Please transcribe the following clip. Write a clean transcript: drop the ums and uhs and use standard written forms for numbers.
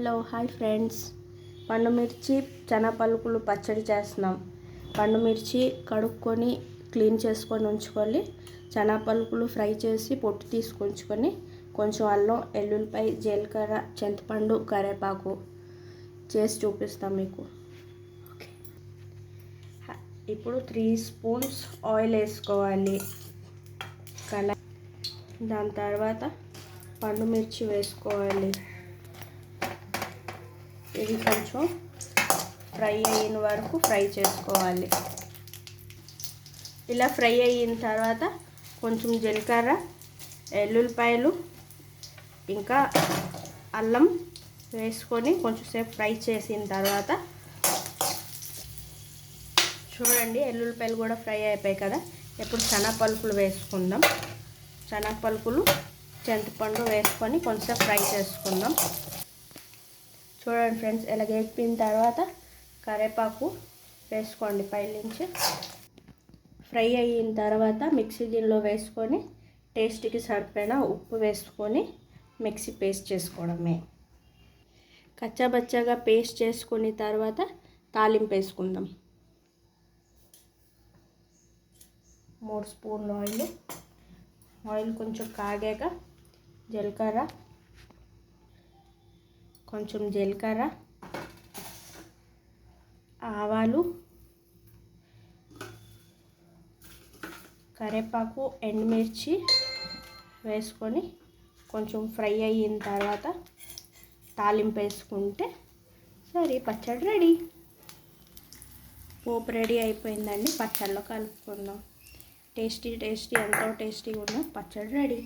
Hello hi friends, పండుమిర్చి పలుకులు పచ్చడి చేస్తున్నాం. పండుమిర్చి కడుక్కొని క్లీన్ చేసుకొని ఉంచుకొని పలుకులు ఫ్రై చేసి పొట్టు తీసుకుంచుకొని కొంచెం అల్లం, ఎల్లుల్లిపాయ, జీలకర్ర, చింతపండు, కరివేపాకు చేసి చూపిస్తాం మీకు. ఓకే, ఇప్పుడు 3 స్పూన్స్ ఆయిల్ వేసుకోవాలి. దాని తర్వాత పండుమిర్చి వేసుకోవాలి. ఇది కొంచెం ఫ్రై అయిన వరకు ఫ్రై చేసుకోవాలి. ఇలా ఫ్రై అయిన తర్వాత కొంచెం జీలకర్ర, ఎల్లుల్లిపాయలు ఇంకా అల్లం వేసుకొని కొంచెం సేపు ఫ్రై చేసిన తర్వాత చూడండి, ఎల్లుల్లిపాయలు కూడా ఫ్రై అయిపోయాయి కదా. ఇప్పుడు పలుకులు వేసుకుందాం. పలుకులు, చింతపండు వేసుకొని కొంచెం ఫ్రై చేసుకుందాం. చూడండి ఫ్రెండ్స్, ఇలా వేపిన తర్వాత కరివేపాకు వేసుకోండి పైనుంచి. ఫ్రై అయిన తర్వాత మిక్సీ గిన్నెలో వేసుకొని టేస్ట్కి సరిపోయిన ఉప్పు వేసుకొని మిక్సీ పేస్ట్ చేసుకోవడమే. కచ్చాబచ్చాగా పేస్ట్ చేసుకున్న తర్వాత తాలింపు వేసుకుందాం. 3 స్పూన్ల ఆయిల్ కొంచెం కాగాక జీలకర్ర, ఆవాలు, కరివేపాకు, ఎండుమిర్చి వేసుకొని కొంచెం ఫ్రై అయిన తర్వాత తాలింపు వేసుకుంటే సరే, పచ్చడి రెడీ. పోపు రెడీ అయిపోయిందండి. పచ్చడిలో కలుపుకుందాం. టేస్టీ ఎంతో టేస్టీగా ఉన్న పచ్చడి రెడీ.